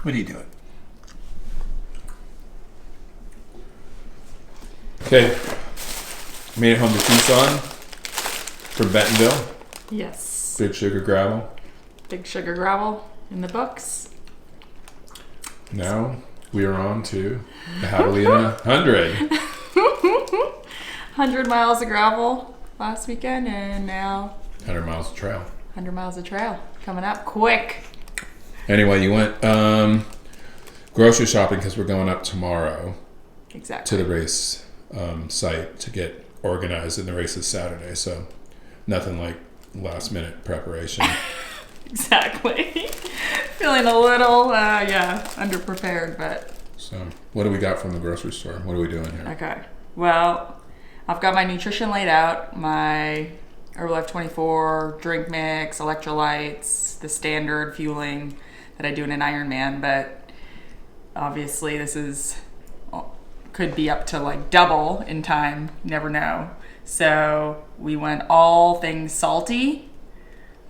What are you doing? Okay. Made it home to Tucson from Bentonville. Yes. Big Sugar Gravel. Big Sugar Gravel in the books. Now we are on to the Javelina Jundred. 100 miles of gravel last weekend, and now 100 miles of trail. 100 miles of trail coming up quick. Anyway, you went grocery shopping because we're going up tomorrow. Exactly. To the race site to get organized, and the race is Saturday, so nothing like last minute preparation. Exactly. Feeling a little, underprepared, but. So, what do we got from the grocery store? What are we doing here? Okay. Well, I've got my nutrition laid out, my Herbalife 24 drink mix, electrolytes, the standard fueling that I do in an Ironman, but obviously this could be up to like double in time, never know. So we went all things salty.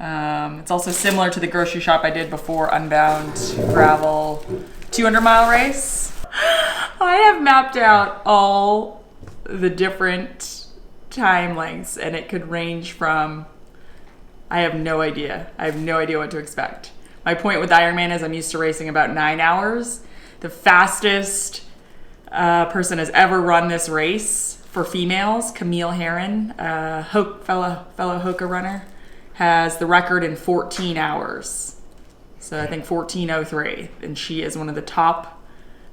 It's also similar to the grocery shop I did before Unbound Gravel 200-mile race. I have mapped out all the different time lengths, and it could range from, I have no idea what to expect. My point with Ironman is I'm used to racing about 9 hours. The fastest person has ever run this race for females, Camille Herron, fellow Hoka runner, has the record in 14 hours. So I think 14:03, and she is one of the top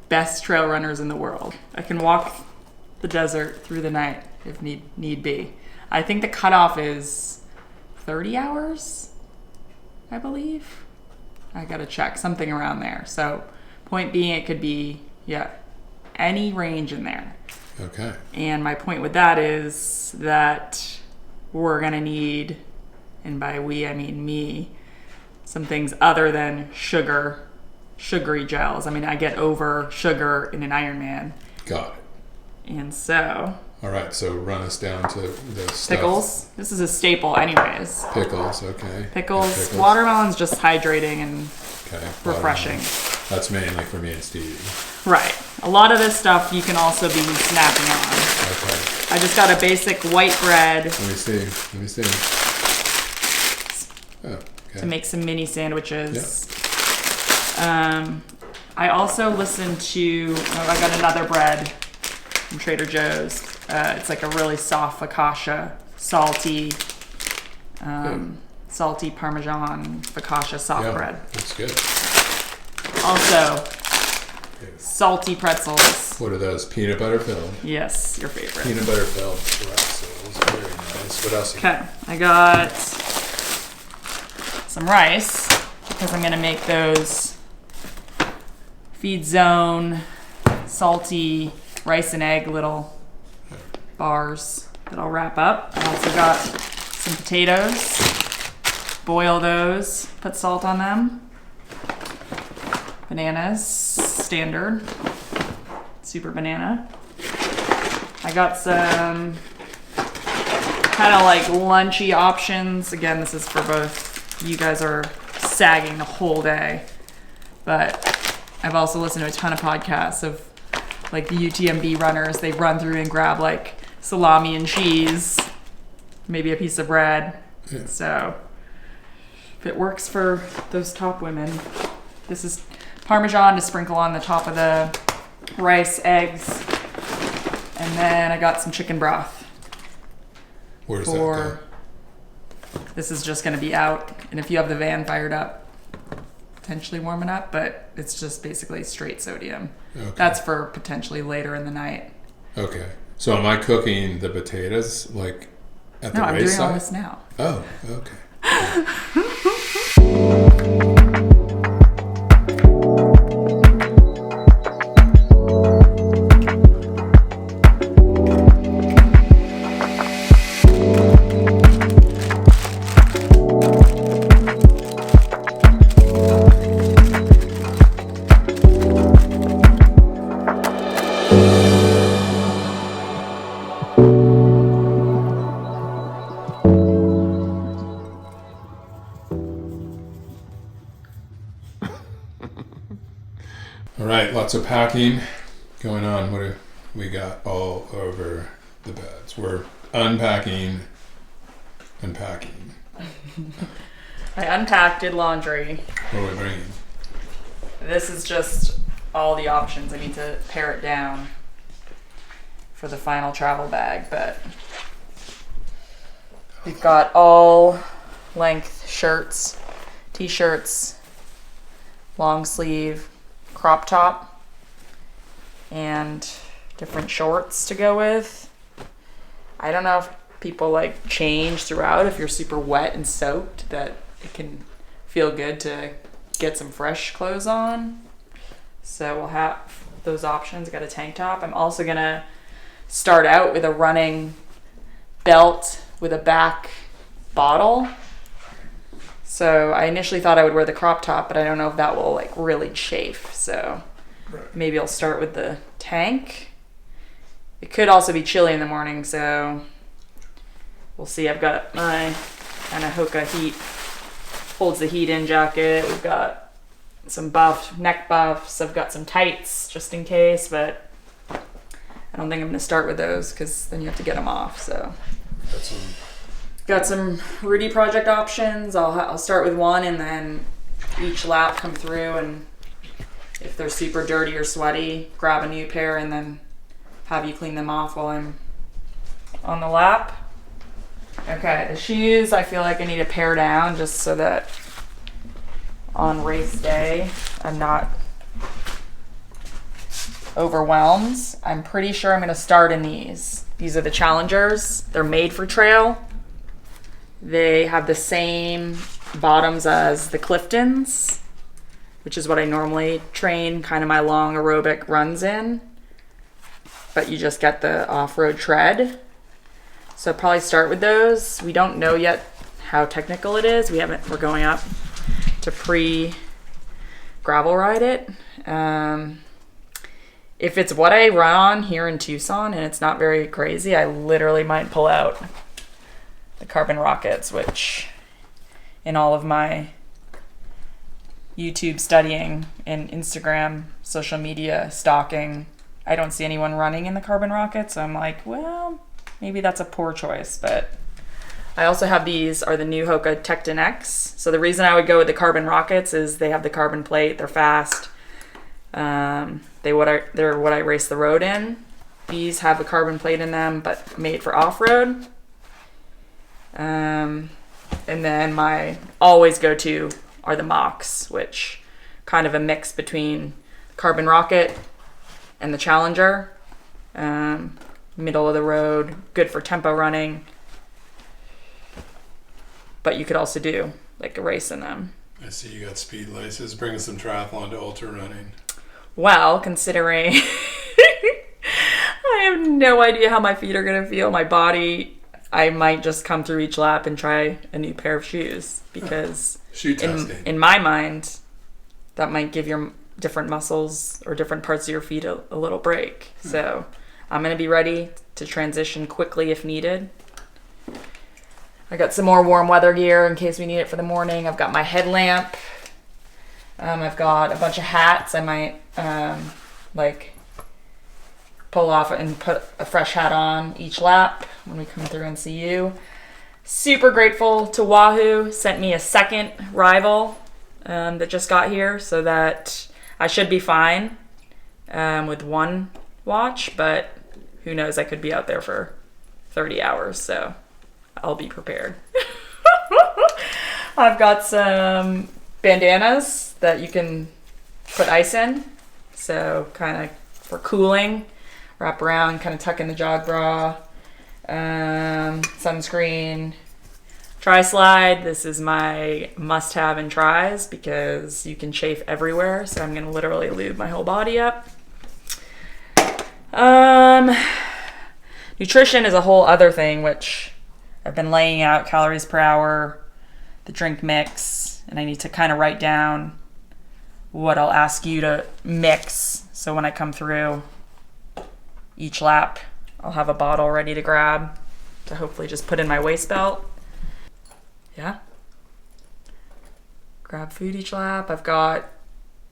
best trail runners in the world. I can walk the desert through the night if need be. I think the cutoff is 30 hours, I believe. I gotta check, something around there. So point being, it could be, any range in there. Okay. And my point with that is that we're gonna need, and by we I mean me, some things other than sugary gels. I mean, I get over sugar in an Ironman. Got it. And so. All right, so run us down to the stuff. Pickles. This is a staple anyways. Pickles, okay. Pickles. Watermelon's just hydrating and refreshing. That's mainly for me and Stevie. Right. A lot of this stuff you can also be snacking on. Okay. I just got a basic white bread. Let me see. Oh, okay. To make some mini sandwiches. Yeah. I also listened to, I got another bread from Trader Joe's. It's like a really soft focaccia, salty Parmesan focaccia soft bread. That's good. Also, salty pretzels. What are those? Peanut butter filled? Yes, your favorite. Peanut butter filled pretzels. Very nice. What else? Okay, I got some rice because I'm going to make those Feed Zone salty rice and egg little bars that I'll wrap up. I also got some potatoes. Boil those, put salt on them. Bananas, standard, super banana. I got some kind of like lunchy options. Again, this is for both. You guys are sagging the whole day, but I've also listened to a ton of podcasts of like the UTMB runners. They run through and grab like salami and cheese, maybe a piece of bread. Yeah. So if it works for those top women, this is Parmesan to sprinkle on the top of the rice, eggs, and then I got some chicken broth. Where's that go? This is just going to be out, and if you have the van fired up, potentially warming up, but it's just basically straight sodium. Okay. That's for potentially later in the night. Okay. So am I cooking the potatoes like at the No, I'm race doing all site? this now. Oh, okay. All right, lots of packing going on. What do we got all over the beds? We're unpacking. I unpacked, did laundry. What are we bringing? This is just all the options. I need to pare it down for the final travel bag, but we've got all length shirts, t-shirts, long sleeve, crop top, and different shorts to go with. I don't know if people like change throughout. If you're super wet and soaked, that it can feel good to get some fresh clothes on. So we'll have those options. I got a tank top. I'm also gonna start out with a running belt with a back bottle. So I initially thought I would wear the crop top, but I don't know if that will like really chafe. So maybe I'll start with the tank. It could also be chilly in the morning, so we'll see. I've got my kind of Hoka heat, holds the heat in jacket. We've got some neck buffs. I've got some tights just in case, but I don't think I'm going to start with those because then you have to get them off. So got some Rudy project options. I'll start with one and then each lap come through, and if they're super dirty or sweaty, grab a new pair and then have you clean them off while I'm on the lap. Okay, the shoes I feel like I need to pare down just so that on race day I'm not overwhelmed. I'm pretty sure I'm going to start in these. These are the Challengers. They're made for trail. They have the same bottoms as the Cliftons, which is what I normally train kind of my long aerobic runs in. But you just get the off-road tread. So I'll probably start with those. We don't know yet how technical it is. We're going up to pre-gravel ride it. If it's what I run on here in Tucson and it's not very crazy, I literally might pull out the carbon rockets, which in all of my YouTube studying and Instagram, social media stalking, I don't see anyone running in the carbon rockets. So I'm like, well, maybe that's a poor choice. But I also have these are the new Hoka Tecton X. So the reason I would go with the carbon rockets is they have the carbon plate. They're fast. They're what I race the road in. These have a carbon plate in them, but made for off-road. And then my always go-to are the Mocs, which kind of a mix between carbon rocket and the Challenger. Middle of the road, good for tempo running. But you could also do like a race in them. I see you got speed laces. Bring some triathlon to ultra running. Well, considering I have no idea how my feet are going to feel, my body, I might just come through each lap and try a new pair of shoes because in my mind, that might give your different muscles or different parts of your feet a little break. So I'm going to be ready to transition quickly if needed. I got some more warm weather gear in case we need it for the morning. I've got my headlamp. I've got a bunch of hats. I might pull off and put a fresh hat on each lap when we come through and see you. Super grateful to Wahoo. Sent me a second rival that just got here, so that I should be fine with one watch, but who knows, I could be out there for 30 hours, so I'll be prepared. I've got some bandanas that you can put ice in, so kind of for cooling, wrap around, kind of tuck in the jog bra, sunscreen, tri-slide. This is my must-have in tris because you can chafe everywhere, so I'm going to literally lube my whole body up. Nutrition is a whole other thing, which I've been laying out calories per hour, the drink mix, and I need to kind of write down what I'll ask you to mix. So when I come through each lap, I'll have a bottle ready to grab to hopefully just put in my waist belt. Yeah. Grab food each lap. I've got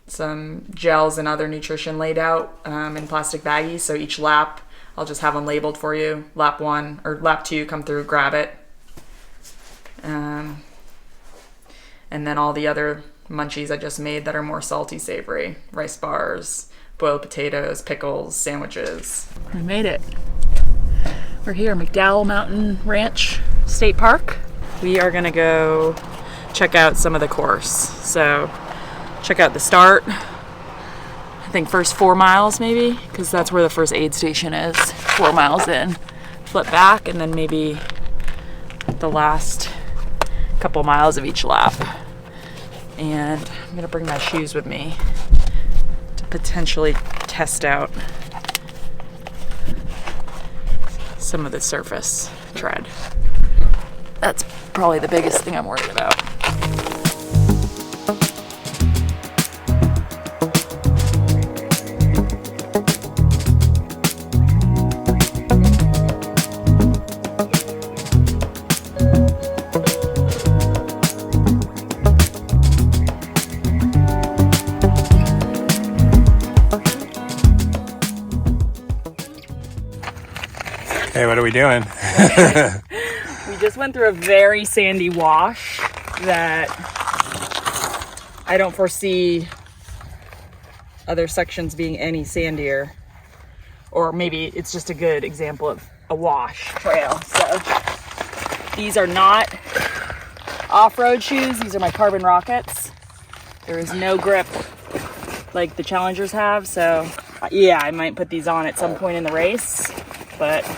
some gels and other nutrition laid out in plastic baggies. So each lap, I'll just have them labeled for you. Lap 1 or lap 2, come through, grab it. And then all the other munchies I just made that are more salty, savory. Rice bars, boiled potatoes, pickles, sandwiches. We made it. We're here, McDowell Mountain Ranch State Park. We are gonna go check out some of the course. So check out the start. I think first 4 miles maybe, because that's where the first aid station is. 4 miles in. Flip back, and then maybe the last couple miles of each lap. And I'm gonna bring my shoes with me to potentially test out some of the surface tread. That's probably the biggest thing I'm worried about. Hey, what are we doing? We just went through a very sandy wash that I don't foresee other sections being any sandier. Or maybe it's just a good example of a wash trail. So these are not off-road shoes. These are my Carbon Rockets. There is no grip like the Challengers have. So yeah, I might put these on at some point in the race, but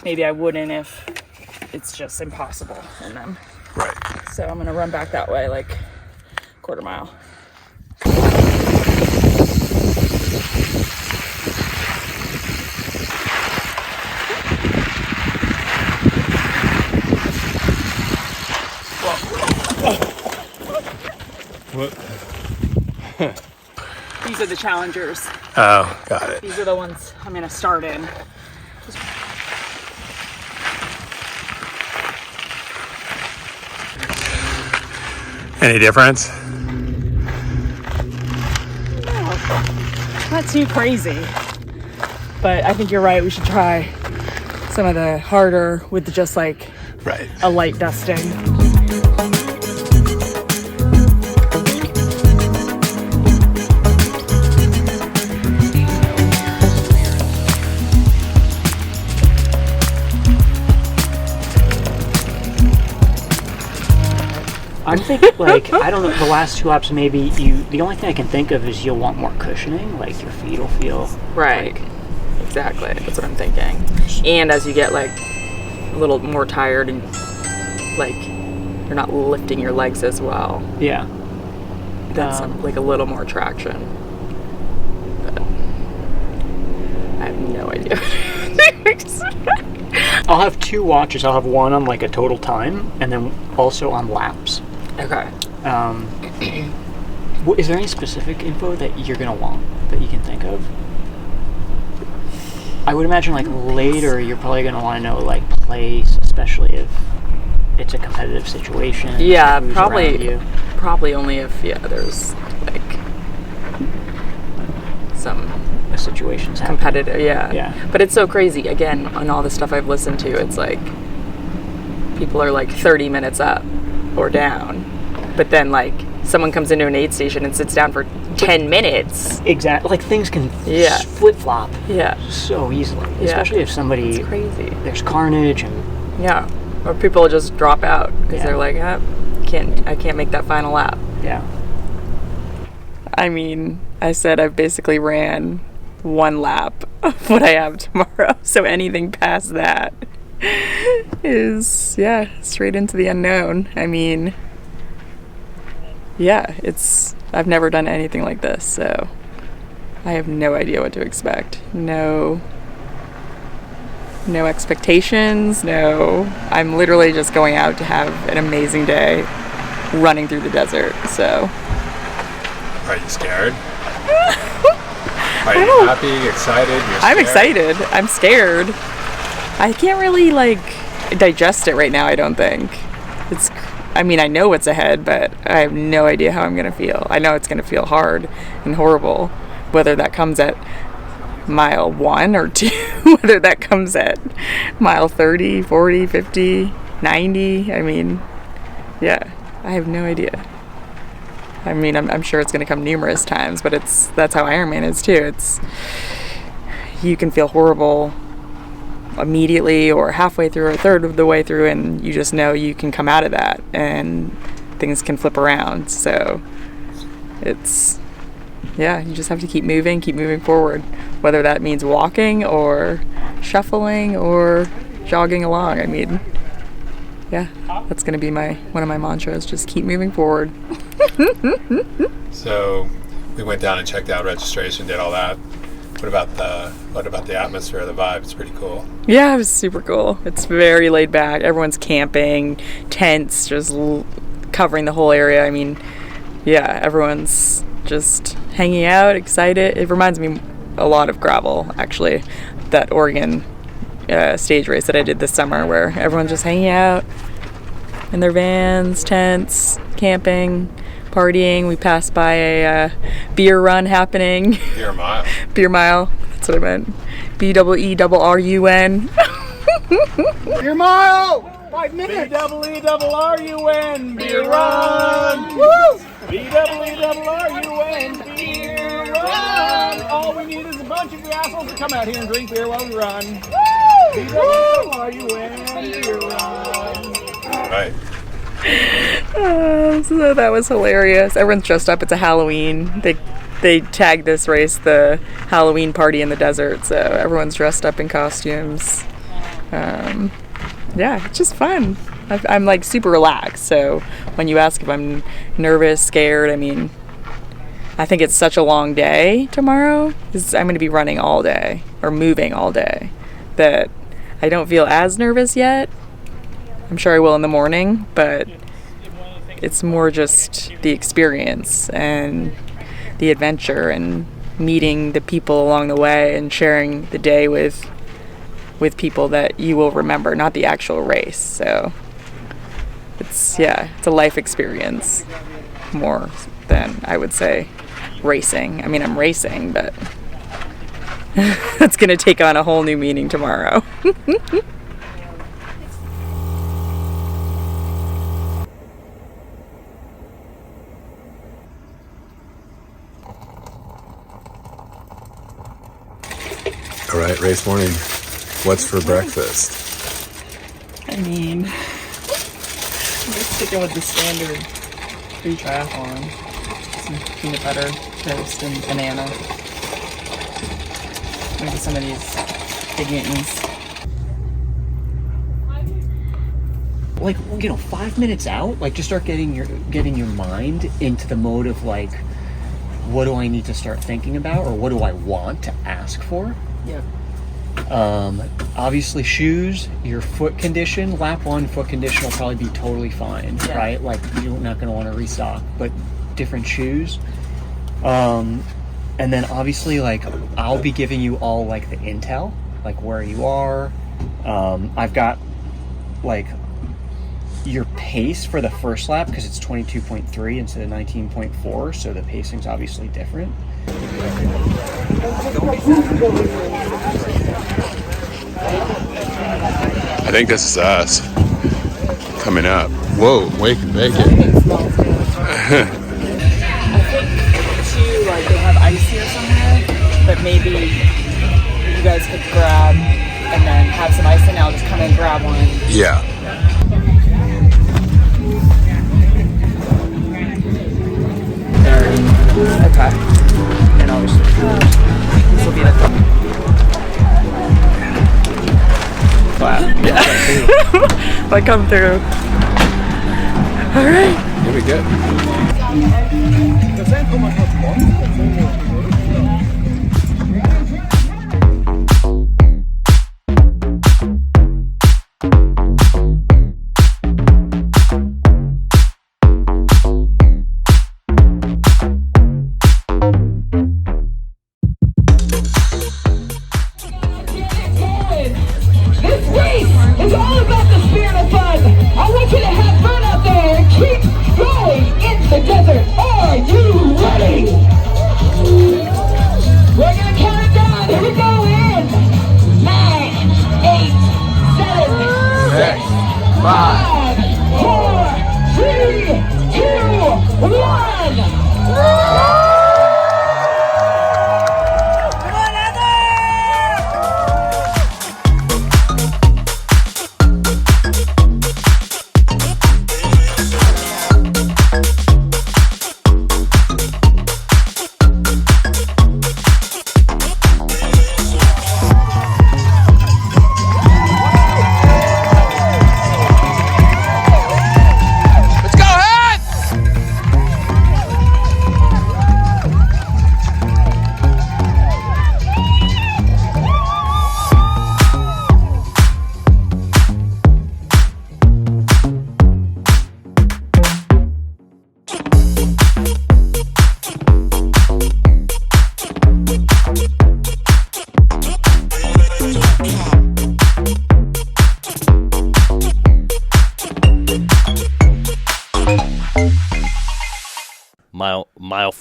maybe I wouldn't if it's just impossible in them. Right. So I'm gonna run back that way, like quarter mile. What? These are the Challengers. Oh, got it. These are the ones I'm gonna start in. Any difference? Not too crazy, but I think you're right. We should try some of the harder with just like Right. a light dusting. I'm thinking, like, I don't know, the last 2 laps maybe the only thing I can think of is you'll want more cushioning, like your feet will feel Right. Exactly. That's what I'm thinking. And as you get like a little more tired and like you're not lifting your legs as well, yeah. that's like a little more traction. But I have no idea. I'll have 2 watches. I'll have one on like a total time and then also on laps. Okay. Is there any specific info that you're gonna want that you can think of? I would imagine like later you're probably gonna want to know like place, especially if it's a competitive situation. Yeah, who's around you. probably only if there's like some A situation's happening. competitive. Yeah. Yeah. But it's so crazy. Again, on all the stuff I've listened to, it's like people are like 30 minutes up or down, but then like someone comes into an aid station and sits down for 10 minutes. Exactly. Like things can Yeah. flip flop Yeah. so easily, especially if somebody It's crazy. there's carnage and Yeah. Or people just drop out because Yeah. they're like, I can't make that final lap. yeah. I mean, I said I've basically ran 1 lap of what I have tomorrow. So anything past that is, straight into the unknown. I mean, I've never done anything like this, so I have no idea what to expect. No expectations, I'm literally just going out to have an amazing day running through the desert, so. Are you scared? Are you happy, excited? You're scared? I'm excited. I'm scared. I can't really digest it right now, I don't think. I mean, I know what's ahead, but I have no idea how I'm going to feel. I know it's going to feel hard and horrible, whether that comes at mile 1 or 2, whether that comes at mile 30, 40, 50, 90. I mean, yeah, I have no idea. I mean, I'm sure it's going to come numerous times, but that's how Ironman is too. You can feel horrible immediately or halfway through or a third of the way through, and you just know you can come out of that and things can flip around. So you just have to keep moving forward, whether that means walking or shuffling or jogging along. I mean, yeah, that's going to be one of my mantras, just keep moving forward. So we went down and checked out registration, did all that. What about the atmosphere, the vibe? It's pretty cool. Yeah, it was super cool. It's very laid back. Everyone's camping, tents just covering the whole area. I mean, yeah, everyone's just hanging out, excited. It reminds me a lot of gravel, actually, that Oregon stage race that I did this summer, where everyone's just hanging out in their vans, tents, camping, partying. We passed by a beer run happening. Beer mile. Beer mile. That's what I meant. BEERRUN. Beer mile! 5 minutes! BEERRUN! Beer run! Woo! BEERRUN! Beer run! All we need is a bunch of you assholes to come out here and drink beer while we run. Woo! BEERRUN! Beer run! Right. So that was hilarious. Everyone's dressed up. It's a Halloween. They tagged this race the Halloween party in the desert, so everyone's dressed up in costumes. Yeah, it's just fun. I'm like super relaxed, so when you ask if I'm nervous, scared, I mean, I think it's such a long day tomorrow, because I'm going to be running all day, or moving all day, that I don't feel as nervous yet. I'm sure I will in the morning, but it's more just the experience and the adventure and meeting the people along the way and sharing the day with people that you will remember, not the actual race. So it's a life experience more than, I would say, racing. I mean, I'm racing, but that's going to take on a whole new meaning tomorrow. All right, race morning. What's for breakfast? I mean, I'm just sticking with the standard pre-triathlon. Some peanut butter, toast, and banana. Maybe some of these Big Eatons. Like, 5 minutes out, like, just start getting your mind into the mode of, like, what do I need to start thinking about, or what do I want to ask for? Yep. Obviously shoes, your foot condition, lap 1 foot condition will probably be totally fine, Yeah. right? Like, you're not going to want to restock, but different shoes. And then obviously, like, I'll be giving you all, like, the intel, like where you are. I've got, like, your pace for the first lap, because it's 22.3 instead of 19.4, so the pacing's obviously different. I think this is us coming up. Whoa, wake it. I think too, like, they have ice here somewhere, but maybe you guys could grab and then have some ice, and I'll just come and grab one. Yeah. Okay. And obviously, this will be the flat. Yeah. If I come through. All right. Here we go. This race is all about the spirit of fun. I want you to have fun out there.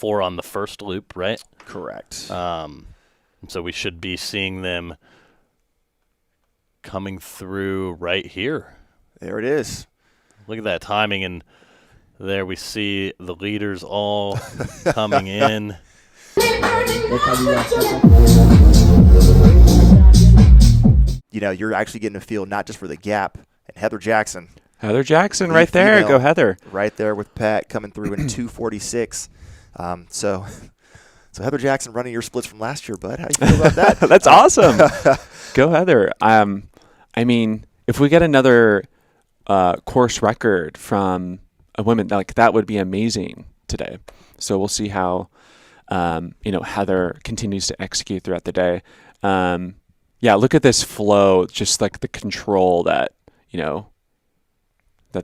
4 on the first loop, right? Correct. So we should be seeing them coming through right here. There it is. Look at that timing, and there we see the leaders all coming in. You know, you're actually getting a feel not just for the gap and Heather Jackson. Heather Jackson right there. Female, Go Heather. Right there with Pat coming through in 2:46. So Heather Jackson running your splits from last year, bud. How do you feel about that? That's awesome. Go Heather. I mean, if we get another course record from a woman, like that would be amazing today. So we'll see how Heather continues to execute throughout the day. Yeah, look at this flow, just like the control that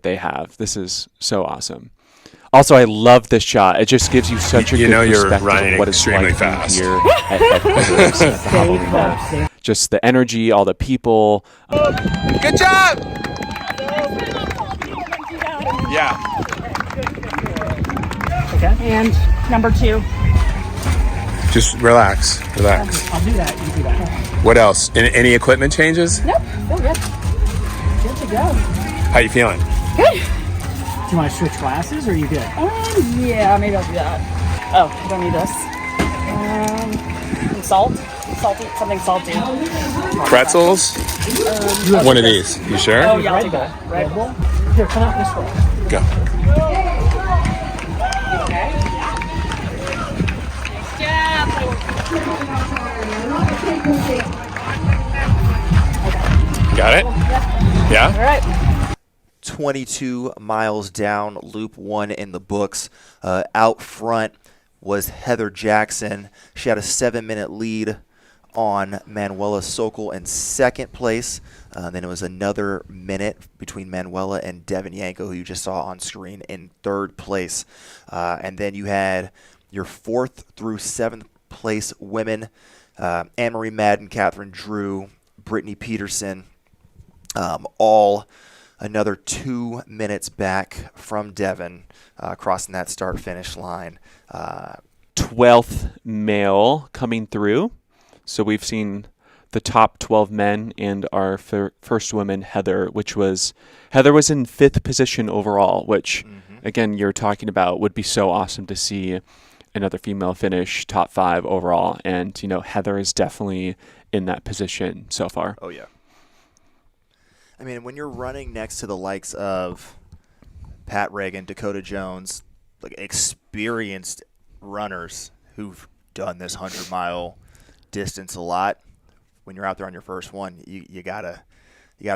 they have. This is so awesome. Also, I love this shot. It just gives you such a good perspective running of what it's extremely like fast. here at headquarters at the Javelina. Just the energy, all the people. Good job! Yeah. Okay. And number 2. Just relax. I'll do that. You do that. What else? Any equipment changes? Nope. Feel good. Good to go. How you feeling? Good. Do you want to switch glasses or are you good? Yeah, maybe I'll do that. Oh, I don't need this. Salt? Something salty. Pretzels? One of these. You sure? Oh, yeah, I'll take that. Red Bull? Here, come out this way. Go. Okay. Got it? Yeah? All right. 22 miles down, loop 1 in the books. Out front was Heather Jackson. She had a 7-minute lead on Manuela Sokol in second place. Then it was another minute between Manuela and Devin Yanko, who you just saw on screen, in third place. And then you had your 4th through 7th place women, Anne-Marie Madden, Catherine Drew, Brittany Peterson, all another 2 minutes back from Devin, crossing that start-finish line. 12th male coming through. So we've seen the top 12 men and our first woman, Heather was in 5th position overall, which, again, you're talking about would be so awesome to see another female finish top 5 overall. And, Heather is definitely in that position so far. Oh, yeah. I mean, when you're running next to the likes of Pat Reagan, Dakota Jones, like experienced runners who've done this 100-mile distance a lot, when you're out there on your first one, you gotta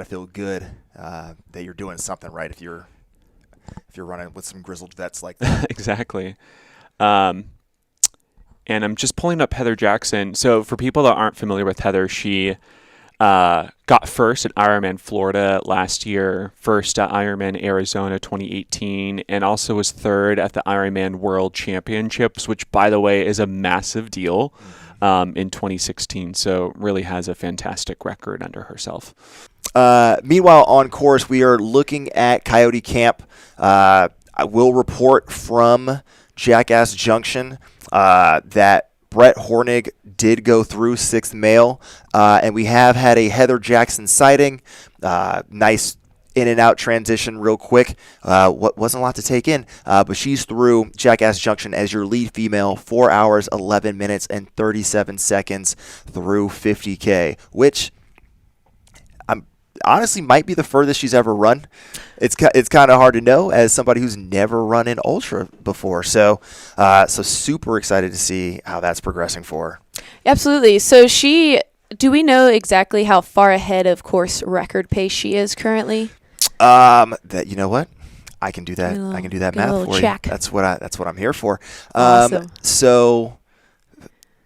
feel good that you're doing something right if you're running with some grizzled vets like that. Exactly. And I'm just pulling up Heather Jackson. So for people that aren't familiar with Heather, she got first at Ironman Florida last year, first at Ironman Arizona 2018, and also was third at the Ironman World Championships, which, by the way, is a massive deal in 2016. So really has a fantastic record under herself. Meanwhile, on course, we are looking at Coyote Camp. I will report from Jackass Junction that Brett Hornig did go through 6th male, and we have had a Heather Jackson sighting. Nice in and out transition real quick. What wasn't a lot to take in, but she's through Jackass Junction as your lead female, 4 hours, 11 minutes, and 37 seconds through 50K, which honestly might be the furthest she's ever run. It's kind of hard to know as somebody who's never run an ultra before. So super excited to see how that's progressing for her. Absolutely. So do we know exactly how far ahead of course record pace she is currently? You know what? I can do that. I can do that math for check. You. That's what I'm here for. Awesome. So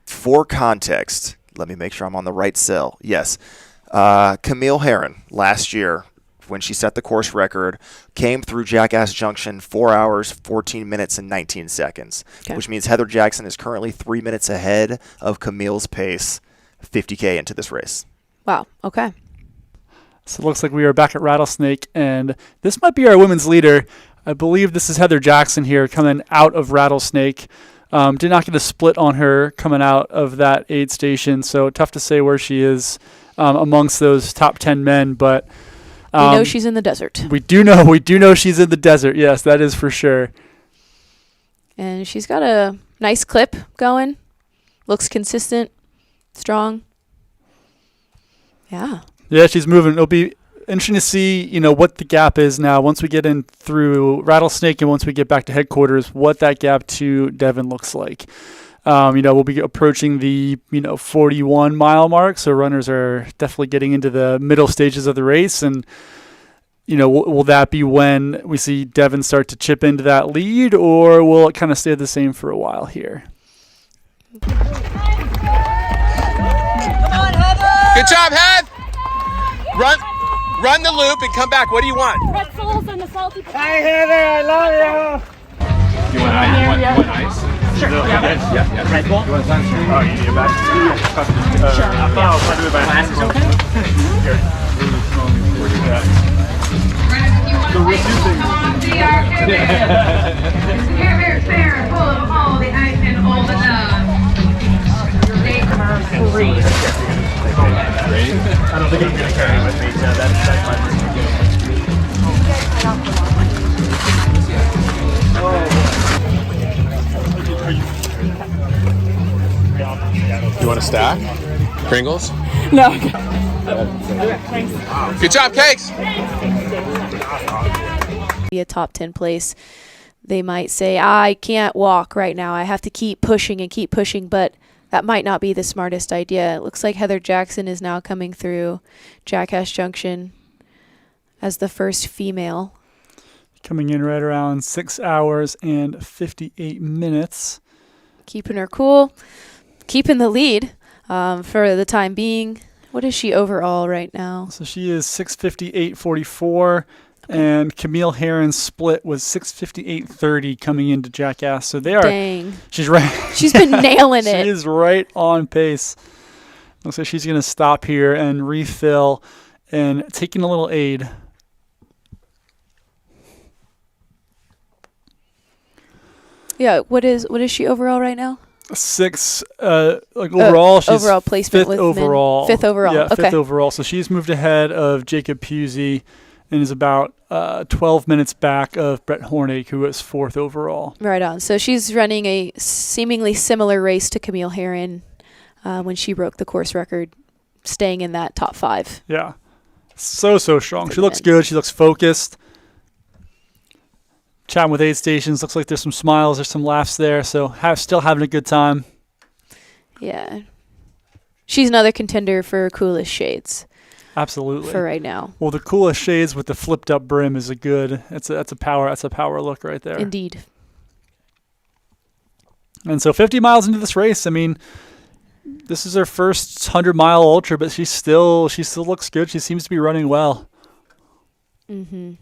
for context, let me make sure I'm on the right cell. Yes. Camille Herron last year, when she set the course record, came through Jackass Junction 4 hours, 14 minutes, and 19 seconds, which means Heather Jackson is currently 3 minutes ahead of Camille's pace 50K into this race. Wow. Okay. So it looks like we are back at Rattlesnake, and this might be our women's leader. I believe this is Heather Jackson here coming out of Rattlesnake. Did not get a split on her coming out of that aid station, so tough to say where she is amongst those top 10 men. But we know she's in the desert. We do know she's in the desert. Yes, that is for sure. And she's got a nice clip going. Looks consistent, strong. Yeah. Yeah, she's moving. It'll be interesting to see, what the gap is now once we get in through Rattlesnake and once we get back to headquarters, what that gap to Devon looks like. We'll be approaching the 41-mile mark, so runners are definitely getting into the middle stages of the race, and will that be when we see Devon start to chip into that lead, or will it kind of stay the same for a while here? Come on, Heather! Good job, Heath! Run the loop and come back. What do you want? Pretzels and the salty. Hi, Heather. I love you. You want ice? Sure. Yeah. Red Bull? You want sunscreen? Oh, you need a bag? Sure. I'll do it by hand. Okay. Here. So we're using. Care Bear full of all the ice and all the love. Ready? I don't think I'm going to carry it with me, so that's my You want a stack? Pringles? No. Good job, Cakes! Be a top 10 place. They might say, I can't walk right now. I have to keep pushing, but that might not be the smartest idea. It looks like Heather Jackson is now coming through Jackass Junction as the first female. Coming in right around 6 hours and 58 minutes. Keeping her cool, keeping the lead for the time being. What is she overall right now? So she is 6:58.44. And Camille Herron's split was 6:58.30 coming into Jackass. So they are. Dang. She's right. She's been nailing it. She is right on pace. Looks like she's going to stop here and refill and taking a little aid. Yeah. What is she overall right now? 6. Overall, she's overall placement fifth with overall. Men. Fifth overall. Yeah, okay. Fifth overall. So she's moved ahead of Jacob Pusey and is about 12 minutes back of Brett Hornig, who is 4th overall. Right on. So she's running a seemingly similar race to Camille Herron when she broke the course record, staying in that top 5. Yeah. So strong. She looks good. She looks focused. Chatting with aid stations. Looks like there's some smiles. There's some laughs there. So still having a good time. Yeah. She's another contender for coolest shades. Absolutely. For right now. Well, the coolest shades with the flipped up brim is that's a power look right there. Indeed. And so 50 miles into this race, I mean, this is her first 100-mile ultra, but she still looks good. She seems to be running well. Mm-hmm.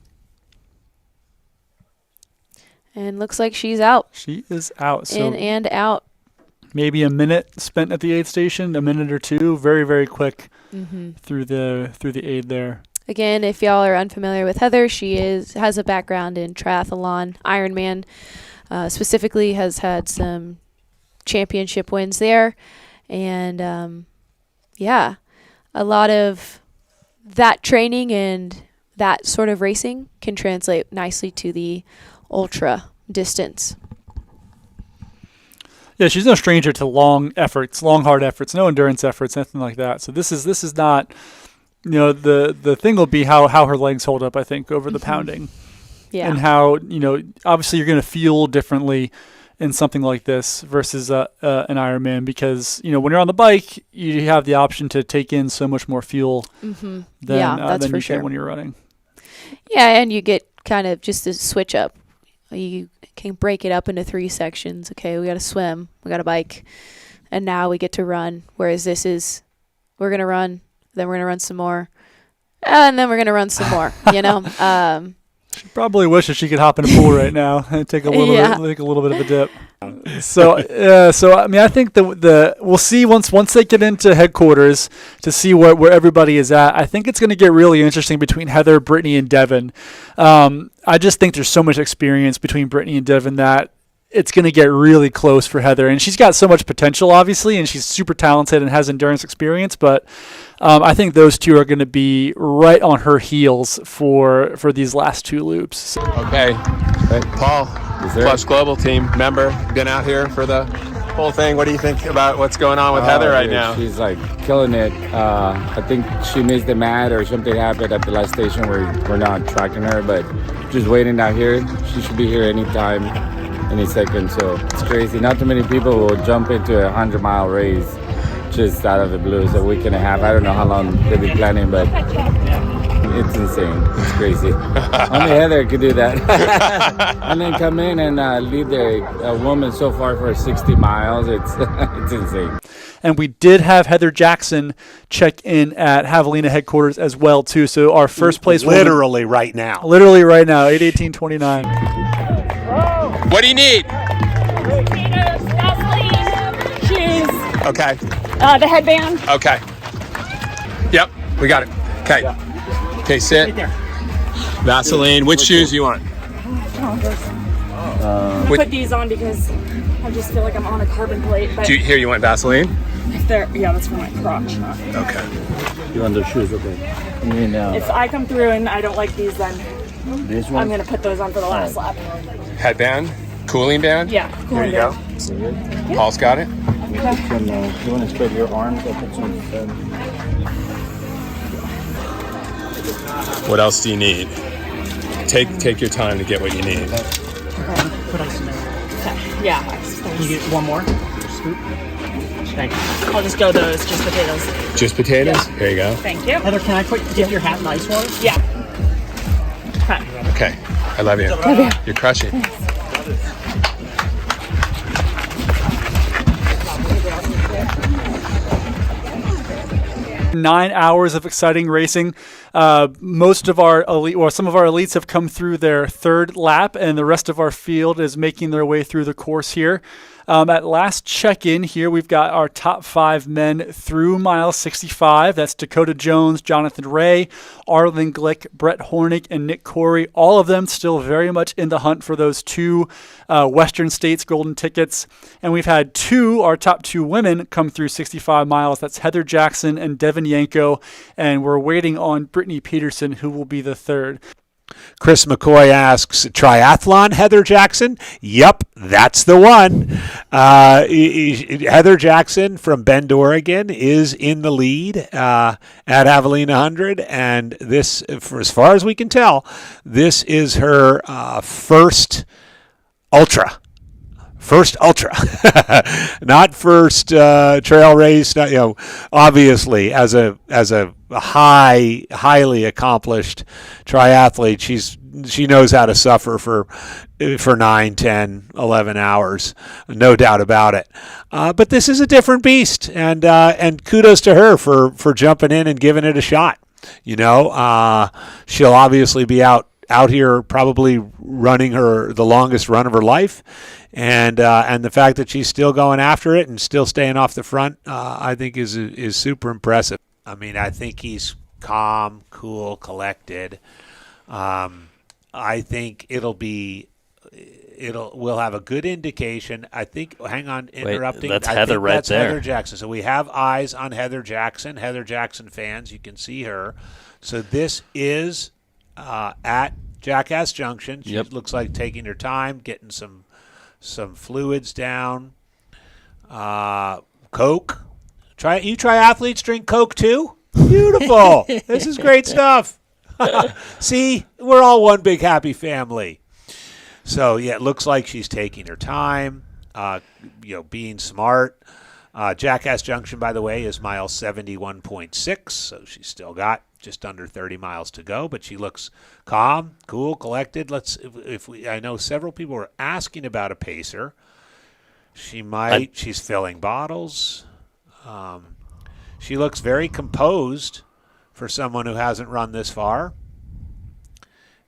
And looks like she's out. She is out. So in and out. Maybe a minute spent at the aid station, a minute or two, very, very quick. Mm-hmm. Through the aid there. Again, if y'all are unfamiliar with Heather, she has a background in triathlon, Ironman, specifically has had some championship wins there, and a lot of that training and that sort of racing can translate nicely to the ultra distance. Yeah, she's no stranger to long hard efforts, no endurance efforts, nothing like that. So this is not, the thing will be how her legs hold up, I think, over the pounding. Yeah. And how, obviously you're going to feel differently in something like this versus an Ironman because, when you're on the bike, you have the option to take in so much more fuel than you can when you're running. Yeah, and you get kind of just a switch up. You can break it up into 3 sections. Okay, we got to swim, we got to bike, and now we get to run. Whereas we're going to run, then we're going to run some more, and then we're going to run some more, She probably wishes she could hop in a pool right now and take a little bit of a dip. So I mean, I think we'll see once they get into headquarters to see where everybody is at. I think it's going to get really interesting between Heather, Brittany, and Devon. I just think there's so much experience between Brittany and Devon that it's going to get really close for Heather. And she's got so much potential, obviously, and she's super talented and has endurance experience. But I think those two are going to be right on her heels for these last two loops. Okay. Paul, Plus Global team member, been out here for the whole thing. What do you think about what's going on with Heather right now? She's like killing it. I think she missed the mat or something happened at the last station where we're not tracking her, but just waiting out here. She should be here anytime, any second. So it's crazy. Not too many people will jump into a 100-mile race just out of the blue. So a week and a half. I don't know how long they've been planning, but it's insane. It's crazy. Only Heather could do that. And then come in and lead a woman so far for 60 miles. It's insane. And we did have Heather Jackson check in at Javelina headquarters as well, too. So our first place literally right now. Literally right now, 8:18:29. What do you need? Shoes. Okay. The headband. Okay. Yep, we got it. Okay. Okay, sit. Right there. Vaseline. Which shoes do you want? Put these on because I just feel like I'm on a carbon plate. But You want Vaseline? if they're, yeah, that's for my crotch. Okay. You want those shoes? Okay. If I come through and I don't like these, then This I'm going to put those on for the last lap. Headband? Cooling band? Yeah, Here cooling you band. go. Paul's got it. You want to spread your arms? I'll put some. What else do you need? Take your time to get what you need. Put on some. Yeah. Can you get one more? Scoop. Thank you. I'll just go those, just potatoes. Just potatoes? Yeah. Here you go. Thank you. Heather, can I give your hat nice one? Yeah. Okay. I love you. Love you. You're crushing. 9 hours of exciting racing. Most of our elite, or some of our elites, have come through their third lap, and the rest of our field is making their way through the course here. At last check-in here, we've got our top 5 men through mile 65. That's Dakota Jones, Jonathan Ray, Arlen Glick, Brett Hornick, and Nick Corey. All of them still very much in the hunt for those 2 Western States golden tickets. And we've had our top 2 women come through 65 miles. That's Heather Jackson and Devin Yanko. And we're waiting on Brittany Peterson, who will be the third. Chris McCoy asks, triathlon Heather Jackson? Yep, that's the one. Heather Jackson from Bend, Oregon is in the lead at Javelina Jundred, and this, for as far as we can tell, this is her first ultra. First ultra, not first trail race. Not, obviously, as a highly accomplished triathlete, she knows how to suffer for 9, 10, 11 hours, no doubt about it. But this is a different beast, and kudos to her for jumping in and giving it a shot. She'll obviously be out here probably running the longest run of her life. And the fact that she's still going after it and still staying off the front, I think is super impressive. I mean, I think he's calm, cool, collected. I think we'll have a good indication. I think, hang on, interrupting. Wait, that's I Heather think right that's there. Heather Jackson. So we have eyes on Heather Jackson. Heather Jackson fans, you can see her. So this is at Jackass Junction. She looks like taking her time, getting some fluids down. Coke. You triathletes drink Coke too? Beautiful. This is great stuff. See, we're all one big happy family. So yeah, it looks like she's taking her time, being smart. Jackass Junction, by the way, is mile 71.6, so she's still got just under 30 miles to go, but she looks calm, cool, collected. I know several people were asking about a pacer. She's filling bottles. She looks very composed for someone who hasn't run this far.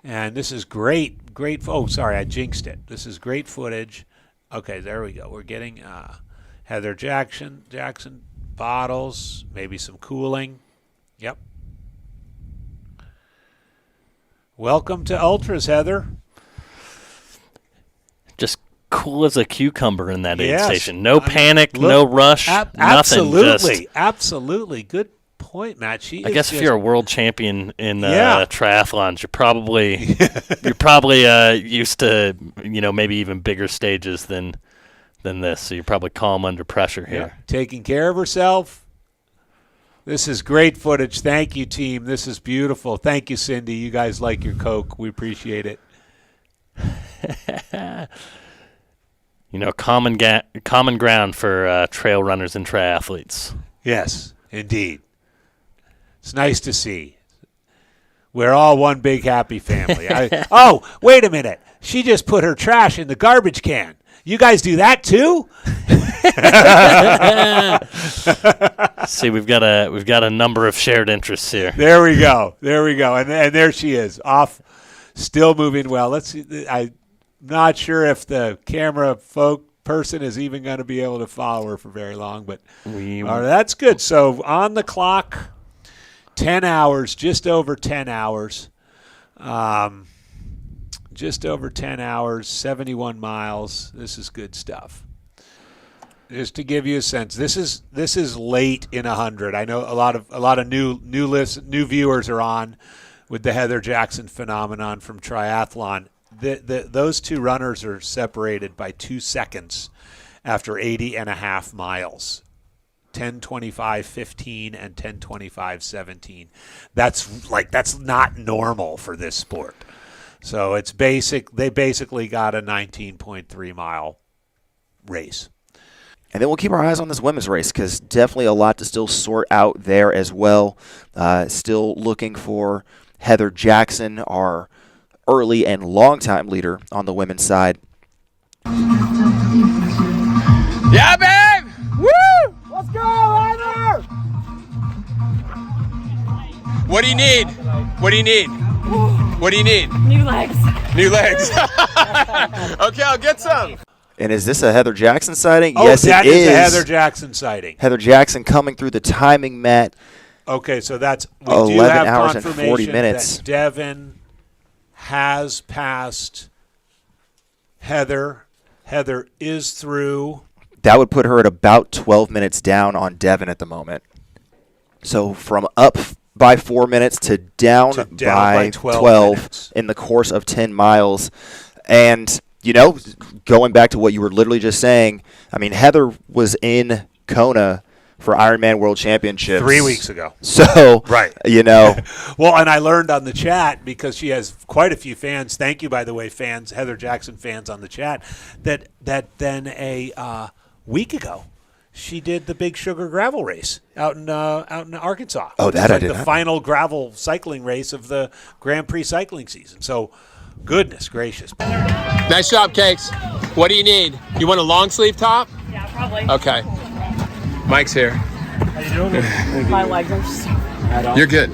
And this is great. Oh, sorry, I jinxed it. This is great footage. Okay, there we go. We're getting Heather Jackson bottles, maybe some cooling. Yep. Welcome to Ultras, Heather. Just cool as a cucumber in that aid Yes. station. No panic, no rush, nothing. Absolutely, absolutely. Good point, Matt. I guess if you're a world champion in triathlons, you're probably used to maybe even bigger stages than this. So you're probably calm under pressure here. Taking care of herself. This is great footage. Thank you, team. This is beautiful. Thank you, Cindy. You guys like your Coke. We appreciate it. Common ground for trail runners and triathletes. Yes, indeed. It's nice to see. We're all one big happy family. Oh, wait a minute. She just put her trash in the garbage can. You guys do that too? See, we've got a number of shared interests here. There we go. And there she is, off, still moving well. Let's see. I'm not sure if the camera person is even going to be able to follow her for very long, but that's good. So on the clock, 10 hours, just over 10 hours. Just over 10 hours, 71 miles. This is good stuff. Just to give you a sense, this is late in 100. I know a lot of new viewers are on with the Heather Jackson phenomenon from triathlon. Those two runners are separated by 2 seconds after 80 and a half miles. 10:25:15 and 10:25:17. That's not normal for this sport. So it's basic. They basically got a 19.3 mile race. And then we'll keep our eyes on this women's race because definitely a lot to still sort out there as well. Still looking for Heather Jackson, our early and long-time leader on the women's side. Yeah, babe! Woo! Let's go, Heather! What do you need? What do you need? What do you need? New legs. New legs. Okay, I'll get some. And is this a Heather Jackson sighting? Oh, yes, that it is a Heather Jackson sighting. Heather Jackson coming through the timing mat. Okay, so that's we 11 do have hours and 40 confirmation minutes. that Devin has passed Heather. Heather is through. That would put her at about 12 minutes down on Devin at the moment. So from up by 4 minutes to down by 12 in the course of 10 miles. And, going back to what you were literally just saying, I mean, Heather was in Kona for Ironman World Championships 3 weeks ago. So, right. Well, and I learned on the chat, because she has quite a few fans. Thank you, by the way, fans, Heather Jackson fans on the chat, that then a week ago, she did the Big Sugar gravel race out in Arkansas. Oh, that I did the not. final gravel cycling race of the Grand Prix cycling season. So, goodness gracious. Nice job, Cakes. What do you need? You want a long sleeve top? Yeah, probably. Okay. Mike's here. How you doing? My legs are so... You're good.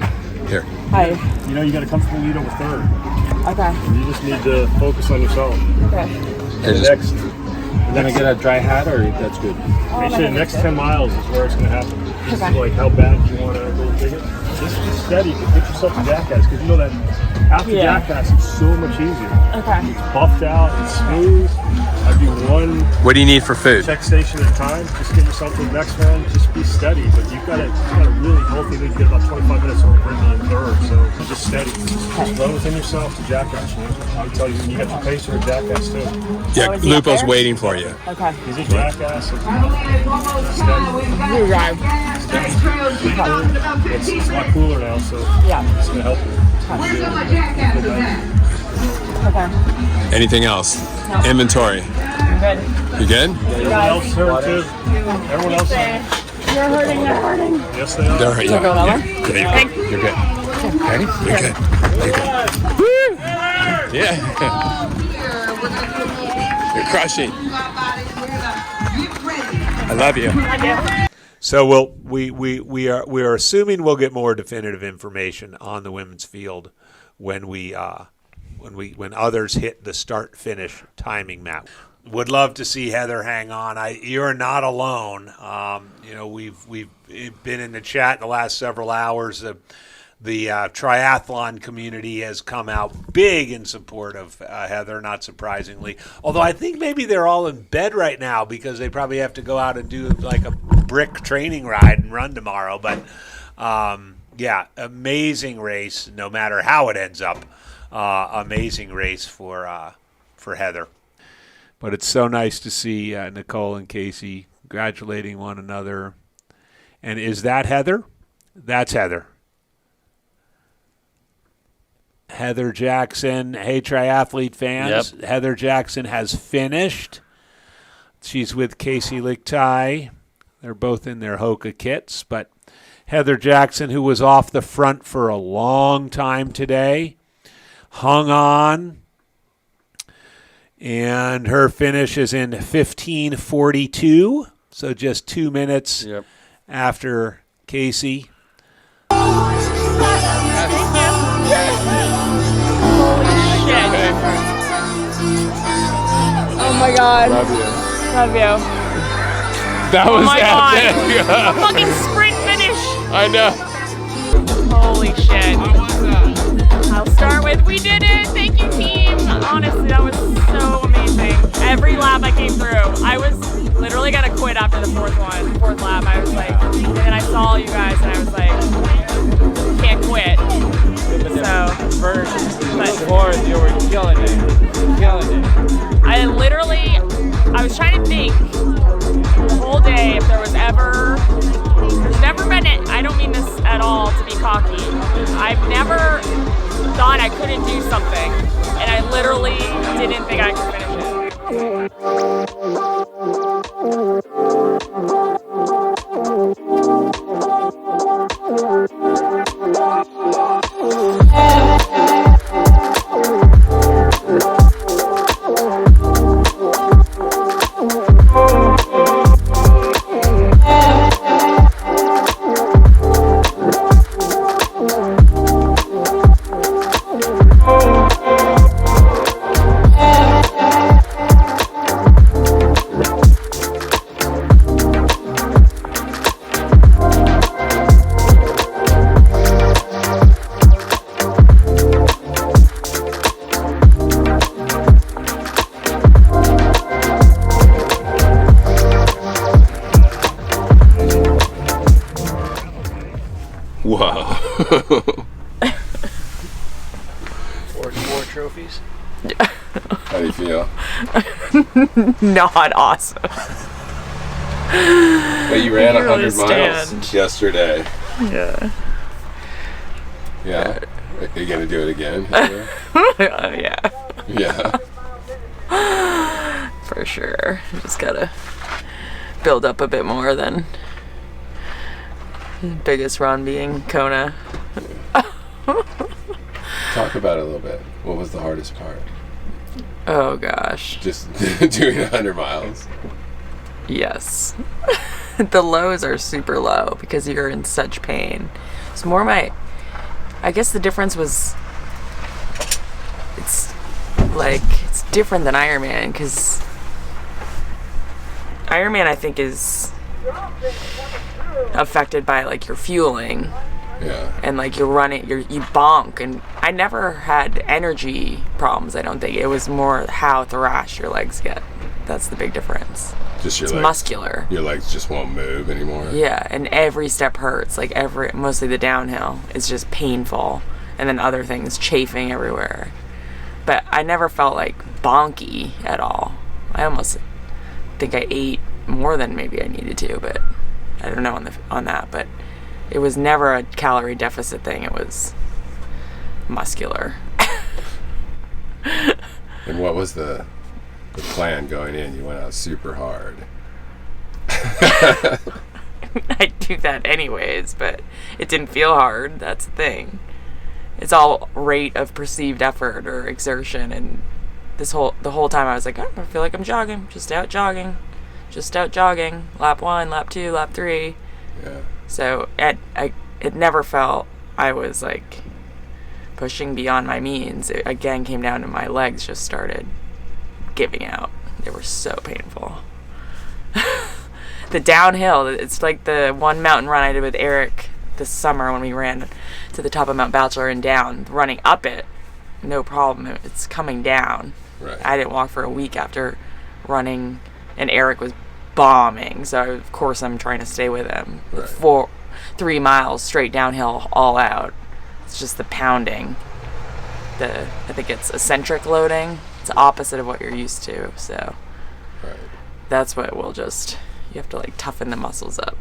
Here. Hi. You got a comfortable lead over third. Okay. You just need to focus on yourself. Okay. Next, you're going to get a dry hat, or that's good? Actually, the next 10 miles is where it's going to happen. Just like how bad you want to go dig it. Just be steady, but get yourself a jackass, because that after jackass it's so much easier. Okay. It's buffed out, it's smooth. I do one. What do you need for food? Check station at a time. Just get yourself to the next one. Just be steady, but you've got a really healthy lead. You get about 25 minutes over Brittany in third, so just steady. Just run within yourself to jackass. I would tell you, you got your pace or a jackass too. Yeah, Lupo's waiting for you. Okay. He's a jackass. Steady. You drive. It's a lot cooler now, so it's going to help you. Okay. Anything else? No. Inventory. I'm good. You good? Everyone else hurt too. Everyone else You're hurting, they're hurting. Yes, they are. They're hurting. Go that way? You're good. Ready? You're good. Woo! Yeah. You're crushing. I love you. So we are assuming we'll get more definitive information on the women's field when others hit the start finish timing map. Would love to see Heather hang on. You're not alone. We've been in the chat the last several hours. the triathlon community has come out big in support of Heather, not surprisingly. Although I think maybe they're all in bed right now because they probably have to go out and do like a brick training ride and run tomorrow. But yeah, amazing race, no matter how it ends up. Amazing race for Heather. But it's so nice to see Nicole and Casey congratulating one another. And is that Heather? That's Heather. Heather Jackson. Hey, triathlete fans. Yep. Heather Jackson has finished. She's with Casey Lichtai. They're both in their Hoka kits. But Heather Jackson, who was off the front for a long time today, hung on. And her finish is in 15:42. So just 2 minutes after Casey. Oh my god. Love you. Love you. That was oh my epic. god. A fucking sprint finish. I know. Holy shit. I'll start with, we did it. Thank you, team. Honestly, that was so amazing. Every lap I came through, I was literally going to quit after the fourth lap. I was like, and then I saw you guys and I was like, can't quit. So, fourth, you were killing it. I was trying to think the whole day if there was ever, there's never been it, I don't mean this at all to be cocky. I've never thought I couldn't do something, and I literally didn't think I could finish it. Whoa. 4 trophies. How do you feel? Not awesome. But you ran 100 miles stand. yesterday. Yeah. Yeah. Are you gonna do it again? Yeah. Yeah. For sure. Just gotta build up a bit more than biggest run being Kona. Talk about it a little bit. What was the hardest part? Oh gosh. Just doing 100 miles. Yes. The lows are super low because you're in such pain. It's more I guess the difference was it's different than Ironman because Ironman I think is affected by like your fueling. Yeah. And like you're running, you bonk, and I never had energy problems. I don't think it was more how thrashed your legs get. That's the big difference. Just your it's legs, muscular. Your legs just won't move anymore. Yeah, and every step hurts. Like mostly the downhill is just painful, and then other things chafing everywhere. But I never felt like bonky at all. I almost think I ate more than maybe I needed to, but I don't know on that. But it was never a calorie deficit thing. It was muscular. And what was the plan going in? You went out super hard. I do that anyways, but it didn't feel hard. That's the thing. It's all rate of perceived effort or exertion, and the whole time I was like, I feel like I'm jogging, just out jogging. Lap 1, lap 2, lap 3. Yeah. So it never felt I was like pushing beyond my means. It again came down to my legs just started giving out. They were so painful. The downhill, it's like the one mountain run I did with Eric this summer when we ran to the top of Mount Bachelor and down. Running up it, no problem. It's coming down. Right. I didn't walk for a week after running, and Eric was bombing. So of course I'm trying to stay with him. Right. 3 miles straight downhill, all out. It's just the pounding. I think it's eccentric loading. It's opposite of what you're used to. So that's what will just, you have to like toughen the muscles up.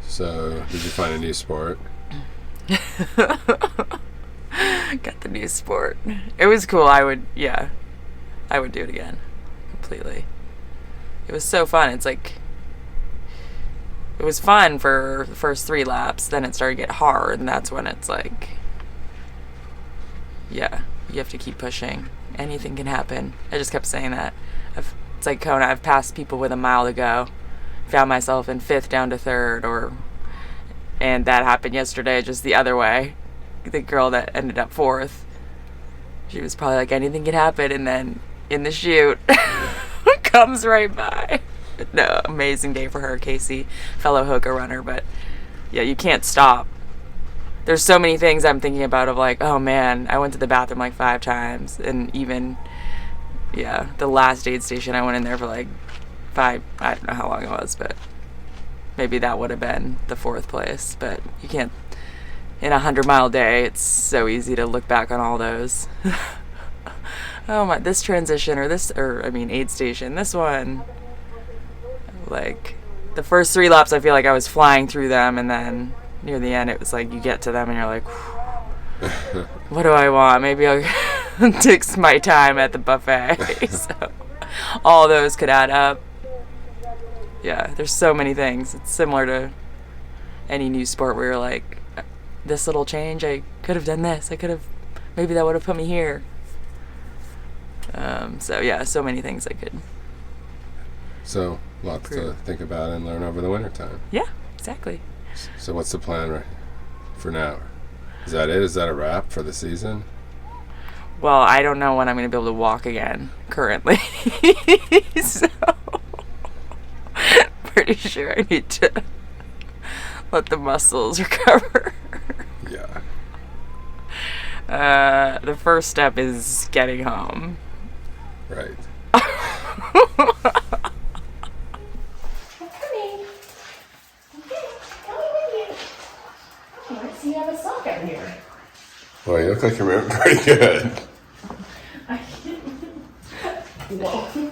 So did you find a new sport? Got the new sport. It was cool. I would do it again. Completely. It was so fun. It's like, it was fun for the first 3 laps, then it started to get hard, and that's when it's like, yeah, you have to keep pushing. Anything can happen. I just kept saying that. It's like Kona, I've passed people with a mile to go, found myself in 5th down to 3rd, and that happened yesterday just the other way. The girl that ended up 4th, she was probably like, anything can happen, and then in the chute comes right by. No, amazing day for her, Casey, fellow Hoka runner. But yeah, you can't stop. There's so many things I'm thinking about of like, oh man, I went to the bathroom like 5 times, and even the last aid station I went in there for like 5, I don't know how long it was, but maybe that would have been the 4th place. But you can't, in a 100-mile day, it's so easy to look back on all those. Oh my, this transition aid station, this one. Like the first 3 laps I feel like I was flying through them, and then near the end it was like you get to them and you're like, what do I want? Maybe I'll take my time at the buffet. So all those could add up. Yeah, there's so many things. It's similar to any new sport where you're like, this little change, I could have done this, maybe that would have put me here. So many things I could. So lots to think about and learn over the wintertime. Yeah, exactly. So what's the plan for now? Is that it? Is that a wrap for the season? Well, I don't know when I'm going to be able to walk again currently. So pretty sure I need to let the muscles recover. Yeah. The first step is getting home. Right. So you have a sock out here. Well, you look like you're pretty good. Whoa.